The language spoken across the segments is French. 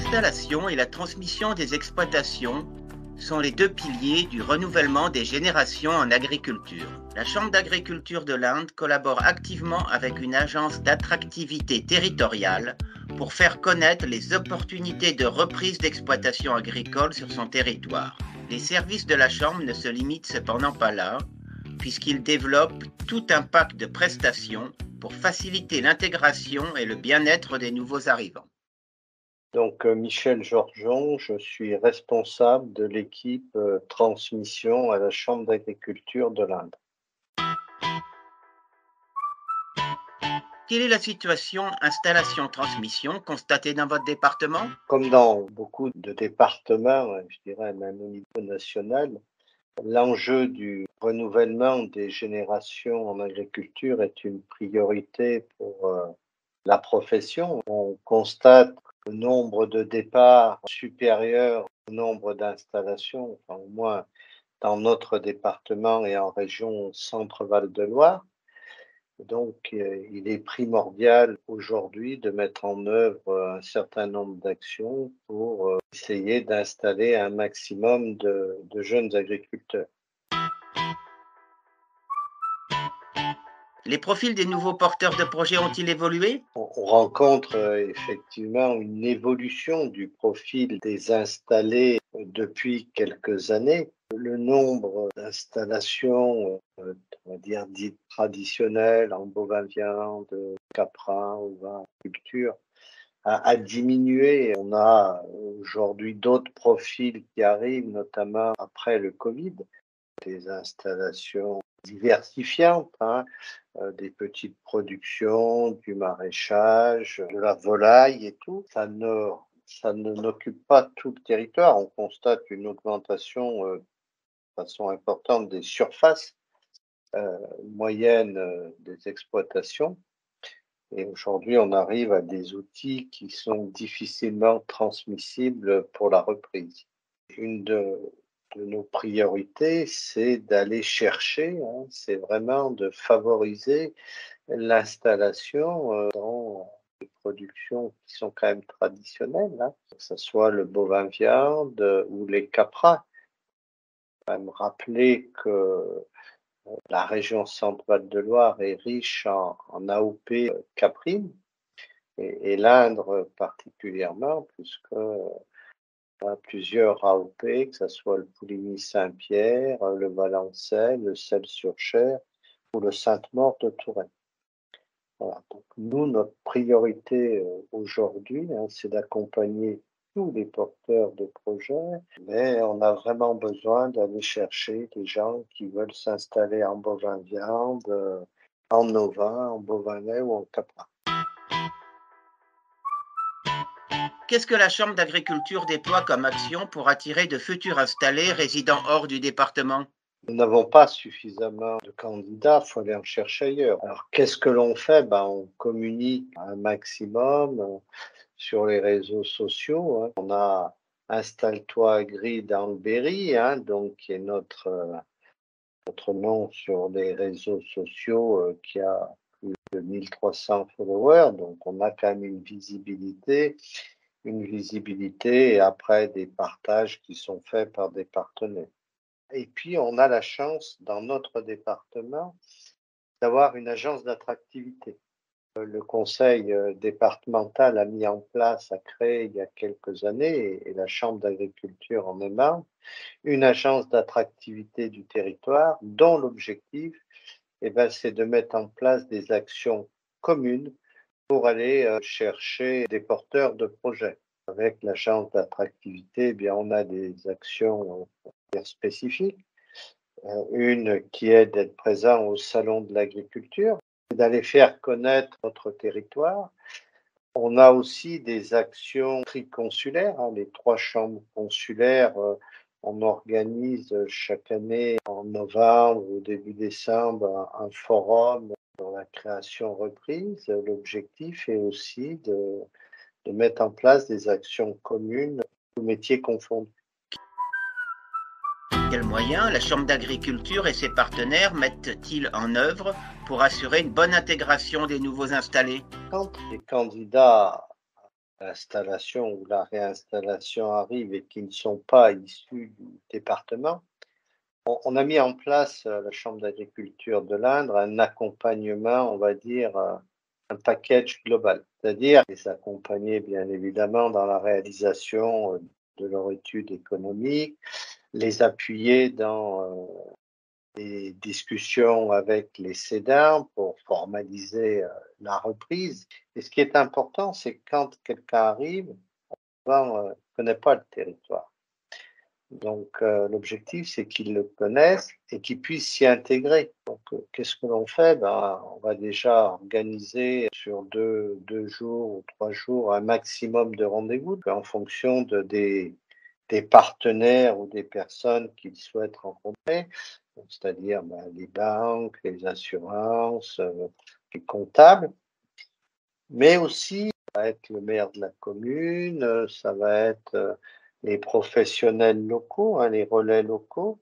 L'installation et la transmission des exploitations sont les deux piliers du renouvellement des générations en agriculture. La Chambre d'agriculture de l'Inde collabore activement avec une agence d'attractivité territoriale pour faire connaître les opportunités de reprise d'exploitation agricole sur son territoire. Les services de la Chambre ne se limitent cependant pas là, puisqu'ils développent tout un pack de prestations pour faciliter l'intégration et le bien-être des nouveaux arrivants. Donc, Michel Georgeon, je suis responsable de l'équipe transmission à la Chambre d'agriculture de l'Inde. Quelle est la situation installation-transmission constatée dans votre département? Comme dans beaucoup de départements, je dirais même au niveau national, l'enjeu du renouvellement des générations en agriculture est une priorité pour la profession. On constate le nombre de départs supérieur au nombre d'installations, enfin, au moins dans notre département et en région Centre-Val de Loire. Donc, il est primordial aujourd'hui de mettre en œuvre un certain nombre d'actions pour essayer d'installer un maximum de jeunes agriculteurs. Les profils des nouveaux porteurs de projets ont-ils évolué? On rencontre effectivement une évolution du profil des installés depuis quelques années. Le nombre d'installations, on va dire dites traditionnelles en bovin-viande, caprin ou vin-culture a diminué. On a aujourd'hui d'autres profils qui arrivent, notamment après le Covid, des installations diversifiantes, des petites productions, du maraîchage, de la volaille et tout. Ça n'occupe pas tout le territoire. On constate une augmentation de façon importante des surfaces moyennes des exploitations. Et aujourd'hui, on arrive à des outils qui sont difficilement transmissibles pour la reprise. Une de nos priorités, c'est d'aller chercher, c'est vraiment de favoriser l'installation dans des productions qui sont quand même traditionnelles, que ce soit le bovin-viande ou les caprins. Il faut quand même rappeler que la région Centre-Val de Loire est riche en AOP caprine et l'Indre particulièrement, puisque a plusieurs AOP, que ce soit le Pouligny-Saint-Pierre, le Valençay, le Celles-sur-Cher ou le Sainte-Maure de Touraine. Voilà. Donc nous, notre priorité aujourd'hui, c'est d'accompagner tous les porteurs de projets, mais on a vraiment besoin d'aller chercher des gens qui veulent s'installer en bovin-viande, en ovin, en bovin-lait ou en caprin. Qu'est-ce que la Chambre d'agriculture déploie comme action pour attirer de futurs installés résidant hors du département? Nous n'avons pas suffisamment de candidats, il faut aller en chercher ailleurs. Alors, qu'est-ce que l'on fait? On communique un maximum sur les réseaux sociaux. On a Installe-toi Agri dans le Berry, donc qui est notre nom sur les réseaux sociaux qui a plus de 1300 followers. Donc, on a quand même une visibilité et après des partages qui sont faits par des partenaires. Et puis, on a la chance, dans notre département, d'avoir une agence d'attractivité. Le conseil départemental a mis en place, a créé il y a quelques années, et la Chambre d'agriculture en est membre, une agence d'attractivité du territoire dont l'objectif, c'est de mettre en place des actions communes pour aller chercher des porteurs de projets. Avec l'agence d'attractivité, on a des actions spécifiques. Une qui est d'être présent au Salon de l'agriculture, d'aller faire connaître notre territoire. On a aussi des actions triconsulaires, les 3 chambres consulaires. On organise chaque année en novembre ou début décembre un forum sur la création reprise. L'objectif est aussi de mettre en place des actions communes, tous métiers confondus. Quels moyens la Chambre d'agriculture et ses partenaires mettent-ils en œuvre pour assurer une bonne intégration des nouveaux installés? Quand les candidats l'installation ou la réinstallation arrive et qui ne sont pas issus du département, on a mis en place, la chambre d'agriculture de l'Indre, un accompagnement, on va dire, un package global. C'est-à-dire les accompagner bien évidemment dans la réalisation, de leur étude économique, les appuyer dans, des discussions avec les cédants pour formaliser, la reprise. Et ce qui est important, c'est que quand quelqu'un arrive, souvent, ne connaît pas le territoire. Donc, l'objectif, c'est qu'ils le connaissent et qu'ils puissent s'y intégrer. Donc, qu'est-ce que l'on fait? Ben, on va déjà organiser sur deux jours ou 3 jours un maximum de rendez-vous en fonction des partenaires ou des personnes qu'ils souhaitent rencontrer, donc c'est-à-dire, ben, les banques, les assurances, les comptables, mais aussi ça va être le maire de la commune, ça va être, les professionnels locaux, hein, les relais locaux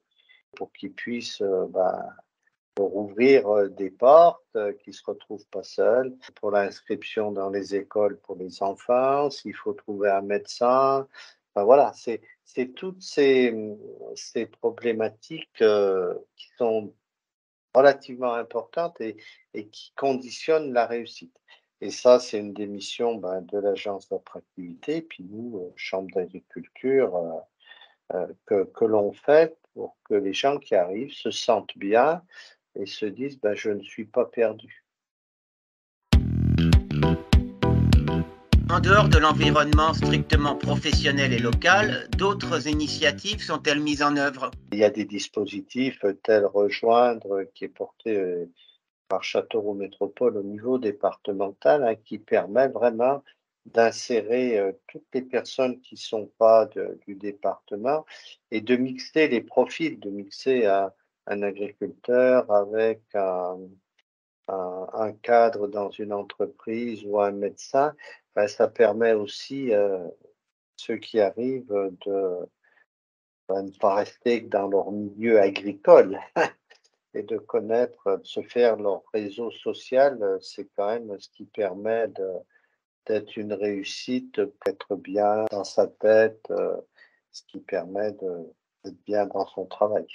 pour qu'ils puissent, pour ouvrir, des portes, qu'ils se retrouvent pas seuls. Pour l'inscription dans les écoles pour les enfants, s'il faut trouver un médecin, enfin voilà, c'est toutes ces problématiques, qui sont relativement importantes et qui conditionnent la réussite. Et ça, c'est une des missions, ben, de l'agence d'attractivité, puis nous, chambre d'agriculture, que l'on fait pour que les gens qui arrivent se sentent bien et se disent: «Ben, je ne suis pas perdu». En dehors de l'environnement strictement professionnel et local, d'autres initiatives sont-elles mises en œuvre? Il y a des dispositifs, tels Rejoindre, qui est porté, par Châteauroux Métropole au niveau départemental, hein, qui permet vraiment d'insérer, toutes les personnes qui sont pas du département et de mixer les profils, de mixer un agriculteur avec un cadre dans une entreprise ou un médecin. Ben, ça permet aussi, ceux qui arrivent, de ne pas rester que dans leur milieu agricole. Et de connaître, de se faire leur réseau social, c'est quand même ce qui permet d'être une réussite, d'être bien dans sa tête, ce qui permet d'être bien dans son travail.